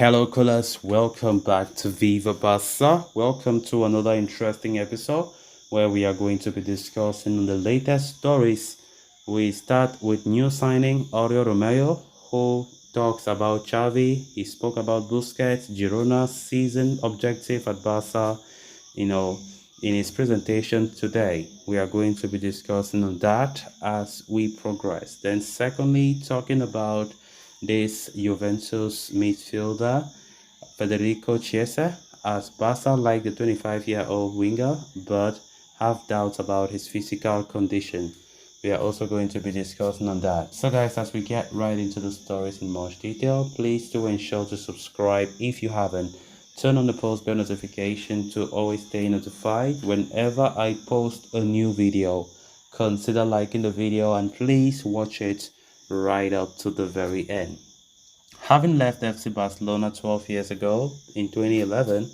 Hello, callers. Welcome back to Viva Barca. Welcome to another interesting episode where we are going to be discussing the latest stories. We start with new signing Oriol Romeu, who talks about Xavi. He spoke about Busquets, Girona's season objective at Barca. In his presentation today, we are going to be discussing on that as we progress. Then, secondly, talking about this Juventus midfielder Federico Chiesa, as Barca like the 25-year-old winger but have doubts about his physical condition. We are also going to be discussing on that. So guys, as we get right into the stories in much detail, please do ensure to subscribe if you haven't. Turn on the post bell notification to always stay notified whenever I post a new video. Consider liking the video and please watch it right up to the very end. Having left FC Barcelona 12 years ago in 2011,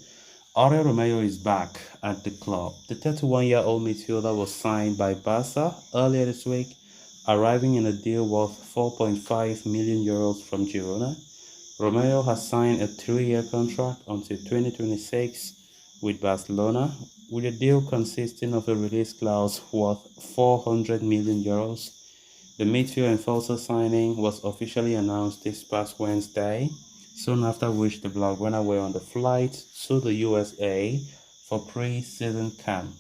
Oriol Romeu is back at the club. The 31-year-old midfielder was signed by Barca earlier this week, arriving in a deal worth €4.5 million from Girona. Romeu has signed a 3-year contract until 2026 with Barcelona, with a deal consisting of a release clause worth €400 million. The midfield enforcer signing was officially announced this past Wednesday, soon after which the Blaugrana were on the flight to the USA for pre-season camp.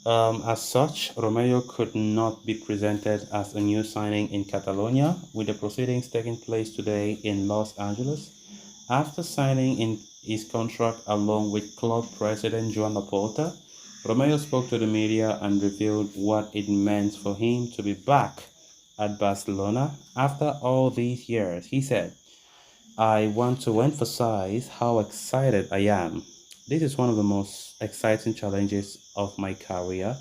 As such, Romeu could not be presented as a new signing in Catalonia, with the proceedings taking place today in Los Angeles. After signing in his contract along with club president Joan Laporta, Romeu spoke to the media and revealed what it meant for him to be back at Barcelona after all these years. He said, "I want to emphasize how excited I am. This is one of the most exciting challenges of my career.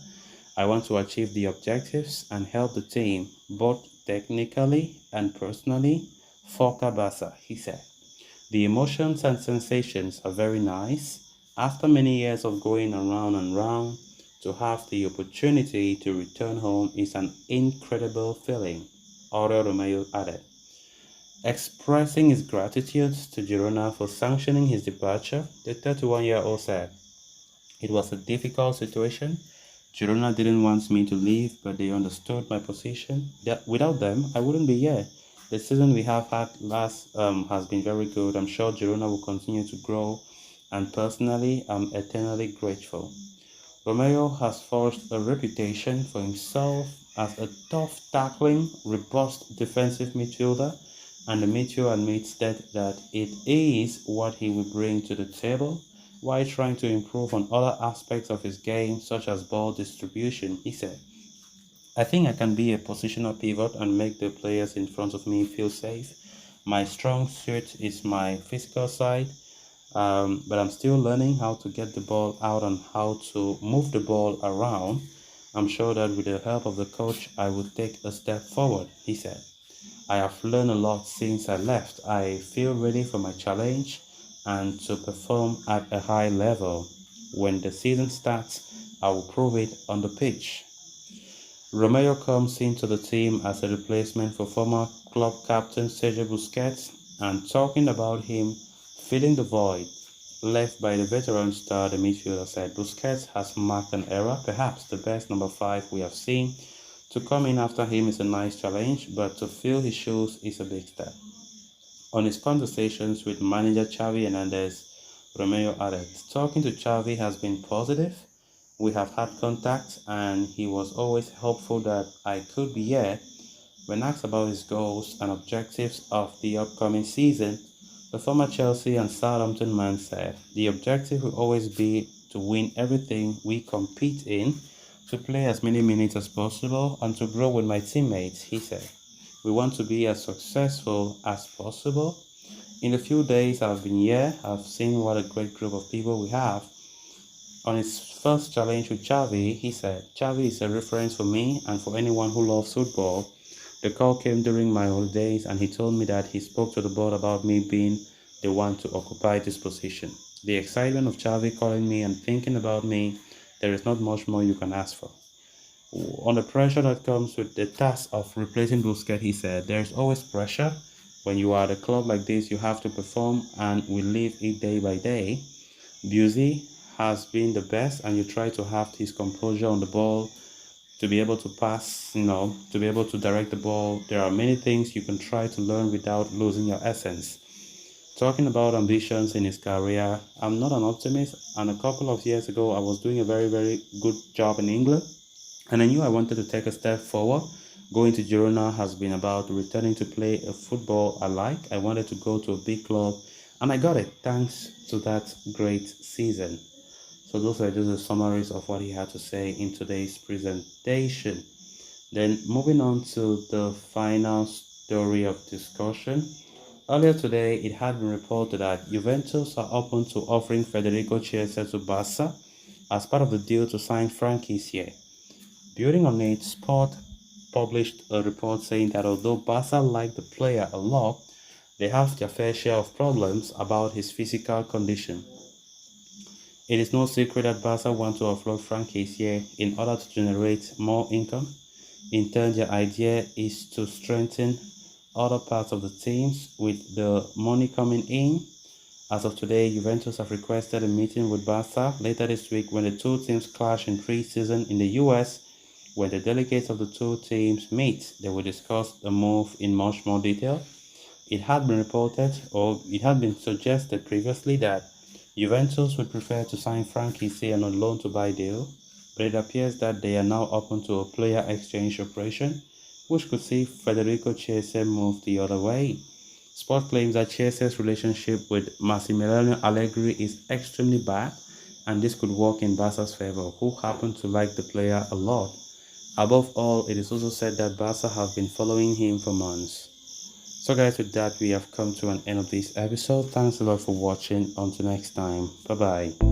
I want to achieve the objectives and help the team, both technically and personally, for Barca," he said. "The emotions and sensations are very nice. After many years of going around and round, to have the opportunity to return home is an incredible feeling," Oriol Romeu added. Expressing his gratitude to Girona for sanctioning his departure, the 31-year-old said, "It was a difficult situation. Girona didn't want me to leave, but they understood my position. That without them, I wouldn't be here. The season we have had last has been very good. I'm sure Girona will continue to grow, and personally, I'm eternally grateful." Romeu has forged a reputation for himself as a tough-tackling, robust defensive midfielder, and the midfield admits that it is what he will bring to the table while trying to improve on other aspects of his game, such as ball distribution. He said, "I think I can be a positional pivot and make the players in front of me feel safe. My strong suit is my physical side, but I'm still learning how to get the ball out and how to move the ball around. I'm sure that with the help of the coach, I will take a step forward," he said. "I have learned a lot since I left. I feel ready for my challenge and to perform at a high level. When the season starts, I will prove it on the pitch." Romeu comes into the team as a replacement for former club captain Sergio Busquets, and talking about him filling the void left by the veteran star, the midfielder said, "Busquets has marked an era, perhaps the best number 5 we have seen. To come in after him is a nice challenge, but to fill his shoes is a big step." On his conversations with manager Xavi Hernandez, Romeu added, "Talking to Xavi has been positive. We have had contact and he was always hopeful that I could be here." When asked about his goals and objectives of the upcoming season, the former Chelsea and Southampton man said, "The objective will always be to win everything we compete in, to play as many minutes as possible, and to grow with my teammates," he said. "We want to be as successful as possible. In the few days I've been here, I've seen what a great group of people we have." On his first challenge with Xavi, he said, "Xavi is a reference for me and for anyone who loves football. The call came during my holidays and he told me that he spoke to the board about me being the one to occupy this position. The excitement of Xavi calling me and thinking about me, there is not much more you can ask for." On the pressure that comes with the task of replacing Busquets, he said, "There is always pressure. When you are at a club like this, you have to perform, and we live it day by day. Busey has been the best, and you try to have his composure on the ball, to be able to pass, to be able to direct the ball. There are many things you can try to learn without losing your essence. Talking about ambitions in his career, I'm not an optimist, and a couple of years ago, I was doing a very, very good job in England, and I knew I wanted to take a step forward. Going to Girona has been about returning to play a football I like. I wanted to go to a big club, and I got it thanks to that great season. So those are just the summaries of what he had to say in today's presentation. Then moving on to the final story of discussion. Earlier today, it had been reported that Juventus are open to offering Federico Chiesa to Barca as part of the deal to sign Frank Kessié. Building on it, Sport published a report saying that although Barca like the player a lot, they have their fair share of problems about his physical condition. It is no secret that Barca want to offload Frank Kessié in order to generate more income. In turn, their idea is to strengthen other parts of the teams with the money coming in. As of today, Juventus have requested a meeting with Barca later this week when the two teams clash in pre-season in the US. When the delegates of the two teams meet, they will discuss the move in much more detail. It had been reported, or it had been suggested previously, that Juventus would prefer to sign Frank Kessié on a loan-to-buy deal, but it appears that they are now open to a player exchange operation, which could see Federico Chiesa move the other way. Sport claims that Chiesa's relationship with Massimiliano Allegri is extremely bad, and this could work in Barca's favor, who happen to like the player a lot. Above all, it is also said that Barca have been following him for months. So guys, with that, we have come to an end of this episode. Thanks a lot for watching. Until next time, bye bye.